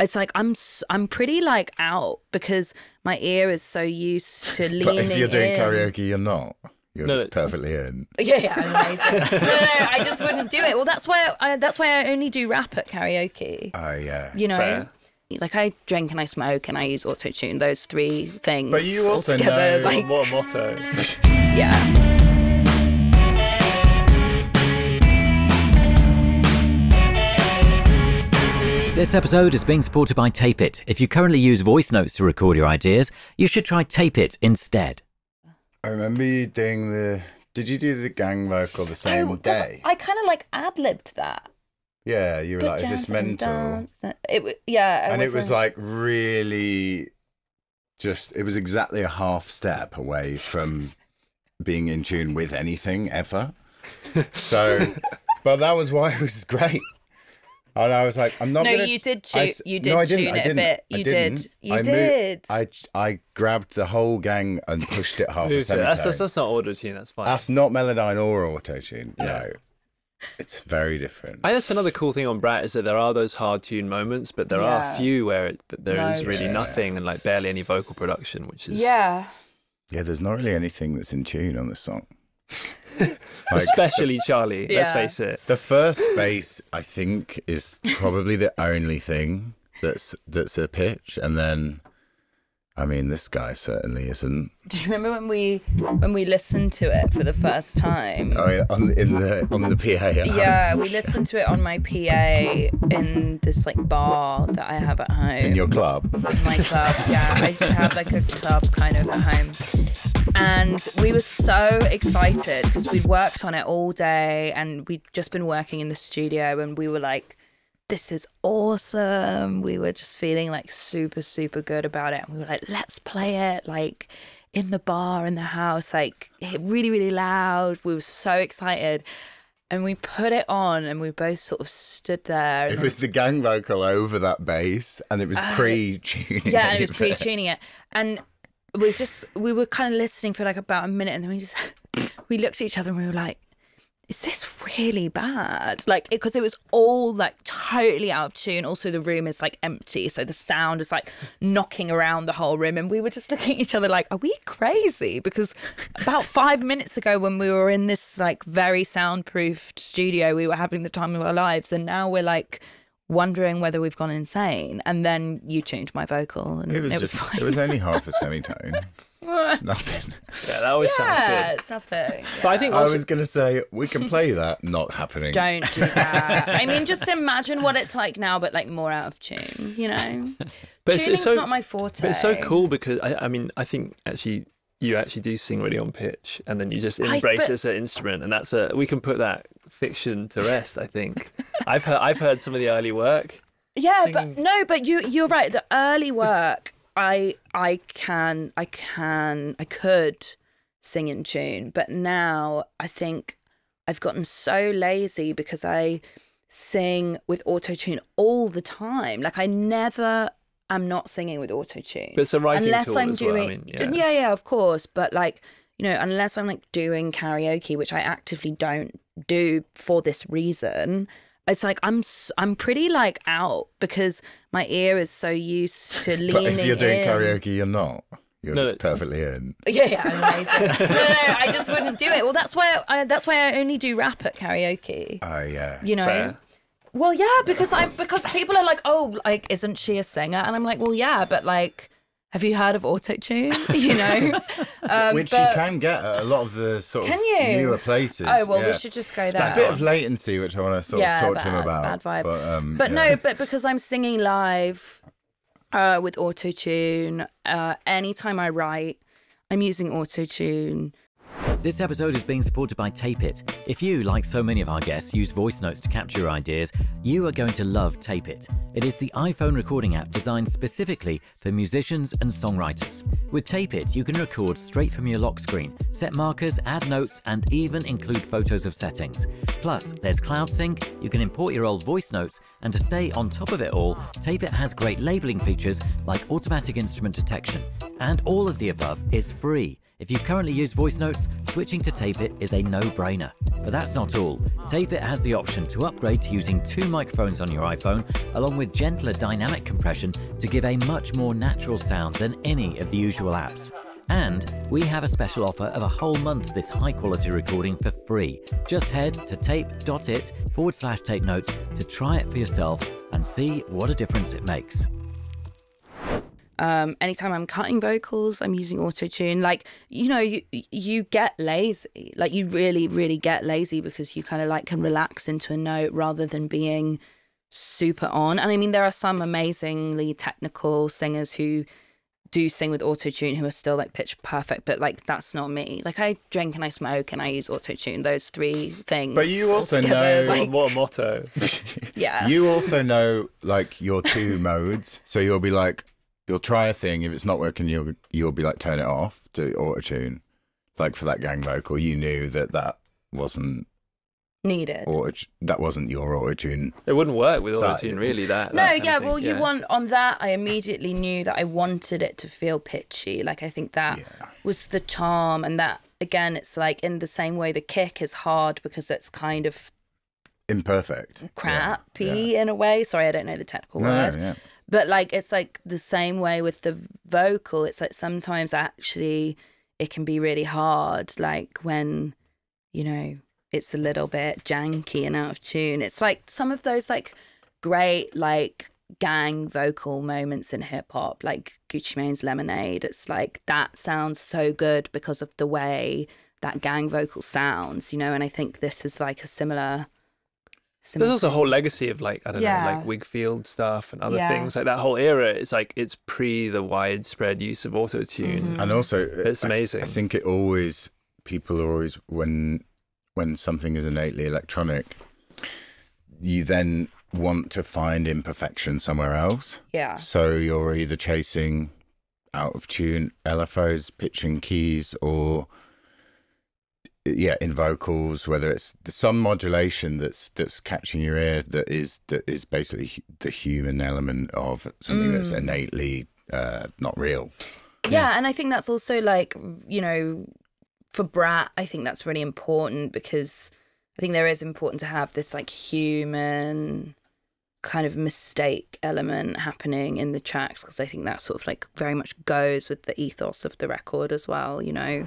It's like I'm pretty like out because my ear is so used to leaning in. But if you're doing karaoke, you're not. You're just perfectly in. Yeah, amazing. no, I just wouldn't do it. Well, that's why I only do rap at karaoke. Oh, yeah. You know? Fair. Like I drink and I smoke and I use auto-tune, those three things. But you also together, know... like, What a motto. yeah. This episode is being supported by Tape It. If you currently use voice notes to record your ideas, you should try Tape It instead. I remember you doing Did you do the gang vocal the same day? I kind of like ad-libbed that. Yeah, you were Good like, is this mental? It was like really it was exactly a half step away from being in tune with anything ever. So, but that was why it was great. And I was like, I'm not going to... No, you did tune it a bit. You did. I grabbed the whole gang and pushed it half a semitone. That's not auto-tune, that's fine. That's not Melodyne or auto-tune, no. It's very different. I guess another cool thing on BRAT is that there are those hard tune moments, but there are a few where there is really nothing and like barely any vocal production, which is... Yeah. Yeah, there's not really anything that's in tune on this song. Especially Charli, let's face it. The first bass, I think, is probably the only thing that's a pitch, and then, I mean, this guy certainly isn't. Do you remember when we listened to it for the first time? Oh, yeah, on the PA. Yeah, we listened to it on my PA in this like bar that I have at home. In your club. In my club, yeah. I have like a club kind of at home. And we were so excited because we'd worked on it all day and we'd just been working in the studio and we were like, this is awesome. We were just feeling like super, super good about it. And we were like, let's play it like in the bar, in the house, like really, really loud. We were so excited. And we put it on and we both sort of stood there. It was the gang vocal over that bass and it was pre-tuning it. Yeah, and it was pre-tuning it. And we were kind of listening for like about a minute and then we looked at each other and we were like, is this really bad? Like, because it was all like totally out of tune. Also, the room is like empty. So the sound is like knocking around the whole room. And we were just looking at each other like, are we crazy? Because about 5 minutes ago when we were in this like very soundproofed studio, we were having the time of our lives. And now we're like wondering whether we've gone insane. And then you tuned my vocal and it was fine. It was only half a semitone. It's nothing. Yeah, that always sounds good. Yeah, it's nothing. Yeah. But I think I was going to say, we can play that, not happening. Don't do that. I mean, just imagine what it's like now, but like more out of tune, you know? But Tuning's not my forte. But it's so cool because, I mean, I think actually you actually do sing really on pitch and then you just embrace it as an instrument and we can put that fiction to rest, I think. I've heard some of the early work. Yeah, singing. but you're right. The early work, I could sing in tune, but now I think I've gotten so lazy because I sing with auto-tune all the time. Like I never am not singing with auto-tune. But it's a writing unless tool I'm as doing, well. I mean, yeah, of course. But like, you know, unless I'm like doing karaoke, which I actively don't do for this reason, it's like I'm pretty like out because my ear is so used to leaning in. But if you're doing karaoke, you're not. You're just perfectly in. Yeah, amazing. no, I just wouldn't do it. Well, that's why I only do rap at karaoke. Oh yeah. You know. Fair. Well, yeah, because people are like, oh, like, isn't she a singer? And I'm like, well, yeah, but like, have you heard of auto-tune? You know, which you can get at a lot of the sort of newer places. Oh well, we should just go there. There's a bit of latency, which I want to sort of talk to him about. Bad vibe. No, but because I'm singing live with auto-tune, anytime I write, I'm using auto-tune. This episode is being supported by Tape It. If you, like so many of our guests, use voice notes to capture your ideas, you are going to love Tape It. It is the iPhone recording app designed specifically for musicians and songwriters. With Tape It, you can record straight from your lock screen, set markers, add notes, and even include photos of settings. Plus, there's Cloud Sync, you can import your old voice notes, and to stay on top of it all, Tape It has great labeling features like automatic instrument detection. And all of the above is free. If you currently use voice notes, switching to Tape It is a no-brainer. But that's not all. Tape It has the option to upgrade to using 2 microphones on your iPhone, along with gentler dynamic compression to give a much more natural sound than any of the usual apps. And we have a special offer of a whole month of this high-quality recording for free. Just head to tape.it/take notes to try it for yourself and see what a difference it makes. Anytime I'm cutting vocals, I'm using auto-tune. Like, you know, you get lazy. Like, you really, really get lazy because you kind of like can relax into a note rather than being super on. And I mean, there are some amazingly technical singers who do sing with auto-tune who are still like pitch perfect, but like that's not me. Like, I drink and I smoke and I use auto-tune, those 3 things. But you also together, know like, what a motto. Yeah. You also know like your 2 modes, so you'll be like, you'll try a thing. If it's not working, you'll be like, turn it off to auto-tune. Like for that gang vocal, you knew that wasn't needed. That wasn't your auto-tune. It wouldn't work with auto-tune, really. You want on that. I immediately knew that I wanted it to feel pitchy. Like, I think that was the charm, and that again, it's like in the same way the kick is hard because it's kind of imperfect, crappy in a way. Sorry, I don't know the technical word. Yeah. But like, it's like the same way with the vocal. It's like sometimes actually it can be really hard, like when, you know, it's a little bit janky and out of tune. It's like some of those like great like gang vocal moments in hip hop, like Gucci Mane's Lemonade. It's like that sounds so good because of the way that gang vocal sounds, you know. And I think this is like a similar There's also a whole legacy of like, I don't know, like Wigfield stuff and other things. Like that whole era, it's like, it's pre the widespread use of auto-tune. And also, it's amazing. I think people are always, when something is innately electronic, you then want to find imperfection somewhere else. Yeah. So you're either chasing out of tune LFOs, pitching keys, or in vocals, whether it's some modulation that's catching your ear, that is basically the human element of something that's innately not real. Yeah, and I think that's also like, you know, for BRAT, I think that's really important because I think there is important to have this like human kind of mistake element happening in the tracks, because I think that sort of like very much goes with the ethos of the record as well, you know.